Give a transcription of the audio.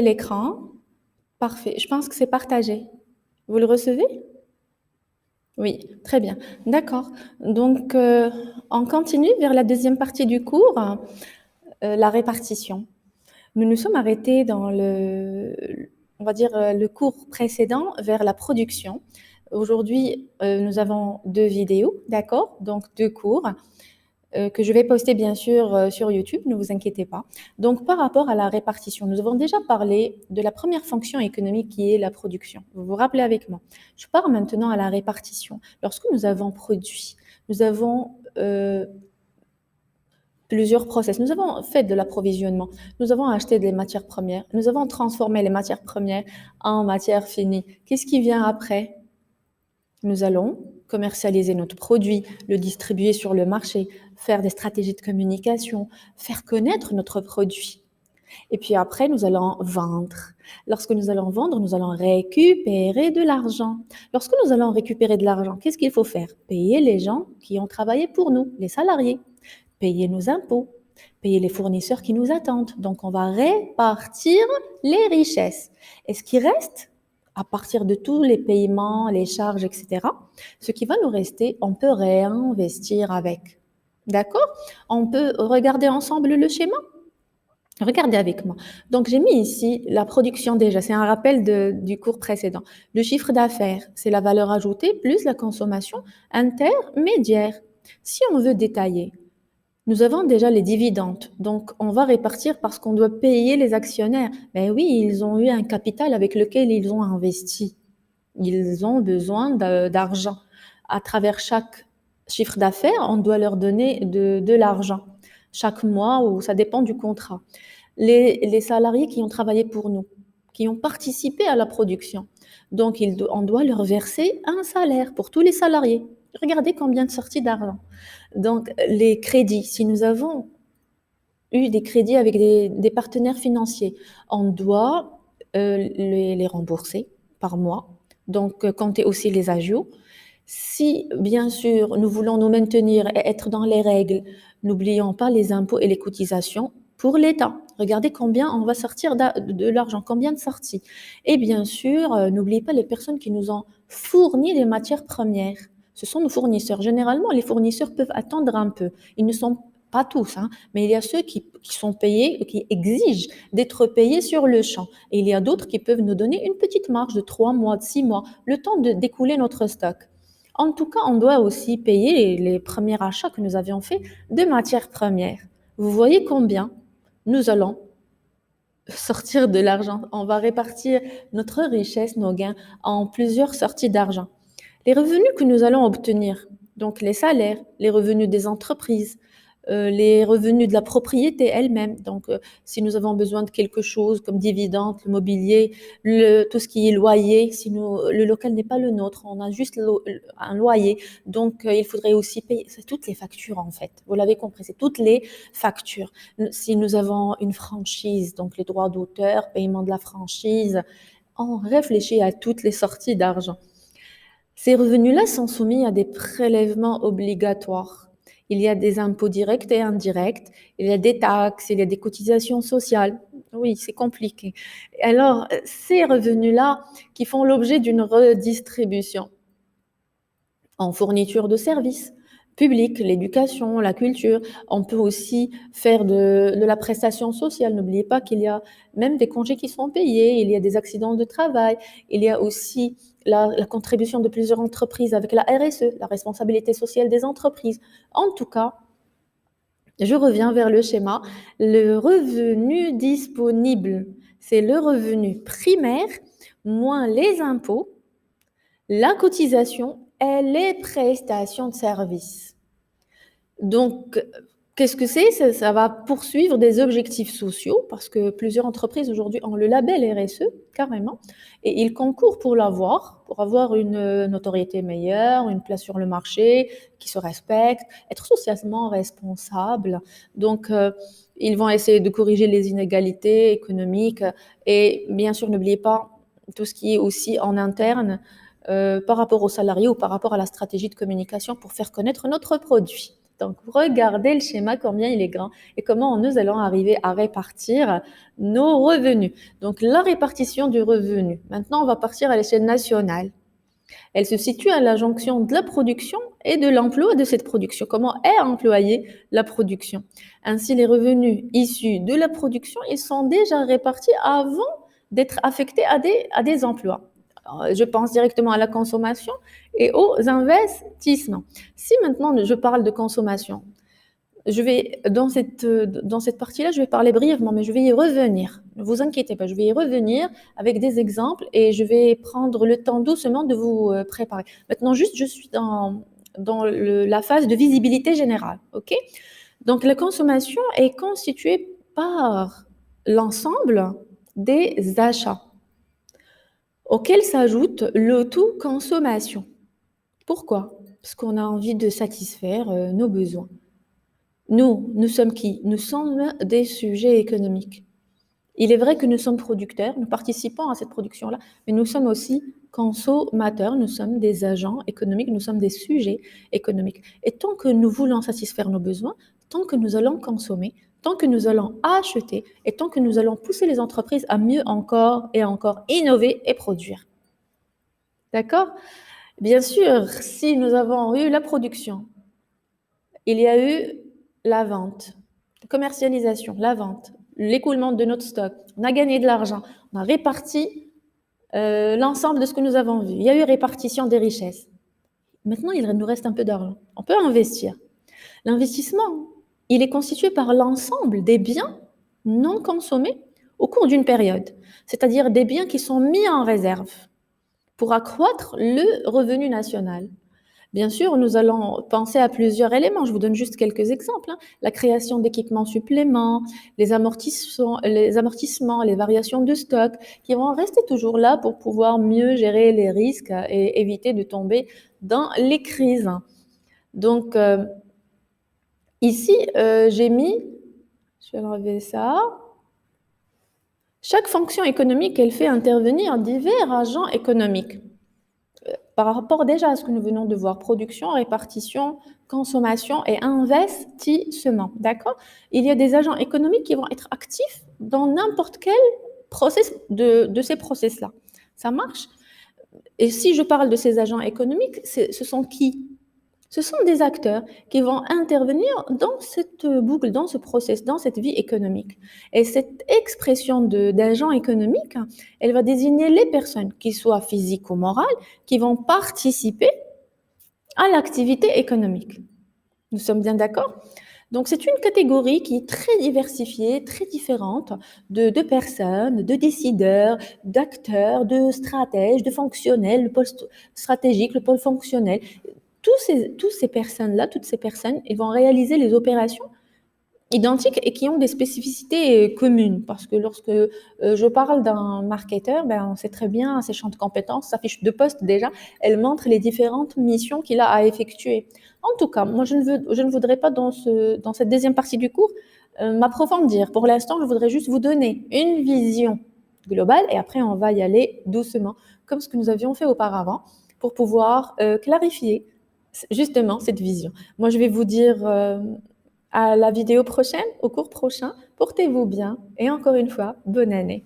l'écran. Parfait. Je pense que c'est partagé. Vous le recevez? Oui, très bien. D'accord. Donc, on continue vers la deuxième partie du cours, la répartition. Nous nous sommes arrêtés dans on va dire, le cours précédent vers la production. Aujourd'hui, nous avons deux vidéos, d'accord? Donc, deux cours. Que je vais poster bien sûr sur YouTube, ne vous inquiétez pas. Donc par rapport à la répartition, nous avons déjà parlé de la première fonction économique qui est la production. Vous vous rappelez avec moi. Je pars maintenant à la répartition. Lorsque nous avons produit, nous avons plusieurs process. Nous avons fait de l'approvisionnement, nous avons acheté des matières premières, nous avons transformé les matières premières en matières finies. Qu'est-ce qui vient après? Nous allons commercialiser notre produit, le distribuer sur le marché, faire des stratégies de communication, faire connaître notre produit. Et puis après, nous allons vendre. Lorsque nous allons vendre, nous allons récupérer de l'argent. Lorsque nous allons récupérer de l'argent, qu'est-ce qu'il faut faire? Payer les gens qui ont travaillé pour nous, les salariés, payer nos impôts, payer les fournisseurs qui nous attendent. Donc, on va répartir les richesses. Et ce qui reste, à partir de tous les paiements, les charges, etc., ce qui va nous rester, on peut réinvestir avec. D'accord? On peut regarder ensemble le schéma? Regardez avec moi. Donc, j'ai mis ici la production déjà. C'est un rappel du cours précédent. Le chiffre d'affaires, c'est la valeur ajoutée plus la consommation intermédiaire. Si on veut détailler, nous avons déjà les dividendes. Donc, on va répartir parce qu'on doit payer les actionnaires. Mais oui, ils ont eu un capital avec lequel ils ont investi. Ils ont besoin d'argent. À travers chaque chiffre d'affaires, on doit leur donner de l'argent. Chaque mois, ou ça dépend du contrat. Les salariés qui ont travaillé pour nous, qui ont participé à la production. Donc, on doit leur verser un salaire pour tous les salariés. Regardez combien de sorties d'argent. Donc, les crédits, si nous avons eu des crédits avec des partenaires financiers, on doit les rembourser par mois. Donc, compter aussi les agios. Si, bien sûr, nous voulons nous maintenir et être dans les règles, n'oublions pas les impôts et les cotisations pour l'État. Regardez combien on va sortir de l'argent, combien de sorties. Et bien sûr, n'oubliez pas les personnes qui nous ont fourni les matières premières. Ce sont nos fournisseurs. Généralement, les fournisseurs peuvent attendre un peu. Ils ne sont pas tous, hein, mais il y a ceux qui sont payés, qui exigent d'être payés sur le champ. Et il y a d'autres qui peuvent nous donner une petite marge de 3 mois, de 6 mois, le temps d'écouler notre stock. En tout cas, on doit aussi payer les premiers achats que nous avions faits de matières premières. Vous voyez combien nous allons sortir de l'argent. On va répartir notre richesse, nos gains, en plusieurs sorties d'argent. Les revenus que nous allons obtenir, donc les salaires, les revenus des entreprises, les revenus de la propriété elle-même. Donc, si nous avons besoin de quelque chose comme dividendes, le mobilier, tout ce qui est loyer, si le local n'est pas le nôtre, on a juste un loyer. Donc, il faudrait aussi payer. C'est toutes les factures, en fait. Vous l'avez compris, c'est toutes les factures. Si nous avons une franchise, donc les droits d'auteur, paiement de la franchise, on réfléchit à toutes les sorties d'argent. Ces revenus-là sont soumis à des prélèvements obligatoires. Il y a des impôts directs et indirects, il y a des taxes, il y a des cotisations sociales. Oui, c'est compliqué. Alors, ces revenus-là qui font l'objet d'une redistribution en fourniture de services publics, l'éducation, la culture. On peut aussi faire de la prestation sociale. N'oubliez pas qu'il y a même des congés qui sont payés, il y a des accidents de travail, il y a aussi la contribution de plusieurs entreprises avec la RSE, la responsabilité sociale des entreprises. En tout cas, je reviens vers le schéma. Le revenu disponible, c'est le revenu primaire moins les impôts, la cotisation et les prestations de services. Donc, qu'est-ce que c'est? Ça va poursuivre des objectifs sociaux parce que plusieurs entreprises aujourd'hui ont le label RSE, carrément, et ils concourent pour l'avoir, pour avoir une notoriété meilleure, une place sur le marché, qui se respecte, être socialement responsable. Donc, ils vont essayer de corriger les inégalités économiques et bien sûr, n'oubliez pas tout ce qui est aussi en interne par rapport aux salariés ou par rapport à la stratégie de communication pour faire connaître notre produit. Donc, regardez le schéma, combien il est grand et comment nous allons arriver à répartir nos revenus. Donc, la répartition du revenu. Maintenant, on va partir à l'échelle nationale. Elle se situe à la jonction de la production et de l'emploi de cette production. Comment est employée la production? Ainsi, les revenus issus de la production, ils sont déjà répartis avant d'être affectés à des emplois. Je pense directement à la consommation et aux investissements. Si maintenant je parle de consommation, je vais, dans cette partie-là, je vais parler brièvement, mais je vais y revenir. Ne vous inquiétez pas, je vais y revenir avec des exemples et je vais prendre le temps doucement de vous préparer. Maintenant, juste, je suis dans la phase de visibilité générale. OK? Donc, la consommation est constituée par l'ensemble des achats auxquels s'ajoute l'autoconsommation. Pourquoi? Parce qu'on a envie de satisfaire nos besoins. Nous sommes qui? Nous sommes des sujets économiques. Il est vrai que nous sommes producteurs, nous participons à cette production-là, mais nous sommes aussi consommateurs, nous sommes des agents économiques, nous sommes des sujets économiques. Et tant que nous voulons satisfaire nos besoins, tant que nous allons consommer, tant que nous allons acheter et tant que nous allons pousser les entreprises à mieux encore et encore innover et produire. D'accord? Bien sûr, si nous avons eu la production, il y a eu la vente, la commercialisation, la vente, l'écoulement de notre stock, on a gagné de l'argent, on a réparti l'ensemble de ce que nous avons vu. Il y a eu répartition des richesses. Maintenant, il nous reste un peu d'argent. On peut investir. L'investissement, il est constitué par l'ensemble des biens non consommés au cours d'une période, c'est-à-dire des biens qui sont mis en réserve pour accroître le revenu national. Bien sûr, nous allons penser à plusieurs éléments. Je vous donne juste quelques exemples. La création d'équipements suppléments, les amortissements, les variations de stock qui vont rester toujours là pour pouvoir mieux gérer les risques et éviter de tomber dans les crises. Donc, ici, j'ai mis, je vais enlever ça. Chaque fonction économique, elle fait intervenir divers agents économiques. Par rapport déjà à ce que nous venons de voir, production, répartition, consommation et investissement, d'accord? Il y a des agents économiques qui vont être actifs dans n'importe quel process de ces process-là. Ça marche? Et si je parle de ces agents économiques, ce sont qui? Ce sont des acteurs qui vont intervenir dans cette boucle, dans ce process, dans cette vie économique. Et cette expression d'agent économique, elle va désigner les personnes, qu'ils soient physiques ou morales, qui vont participer à l'activité économique. Nous sommes bien d'accord? Donc, c'est une catégorie qui est très diversifiée, très différente de personnes, de décideurs, d'acteurs, de stratèges, de fonctionnels, le pôle stratégique, le pôle fonctionnel. Toutes ces personnes-là, toutes ces personnes, ils vont réaliser les opérations identiques et qui ont des spécificités communes. Parce que lorsque je parle d'un marketeur, on sait très bien ses champs de compétences, sa fiche de poste déjà, elle montre les différentes missions qu'il a à effectuer. En tout cas, moi, je ne voudrais pas dans cette deuxième partie du cours m'approfondir. Pour l'instant, je voudrais juste vous donner une vision globale et après, on va y aller doucement, comme ce que nous avions fait auparavant, pour pouvoir clarifier justement cette vision. Moi, je vais vous dire à la vidéo prochaine, au cours prochain. Portez-vous bien et encore une fois, bonne année.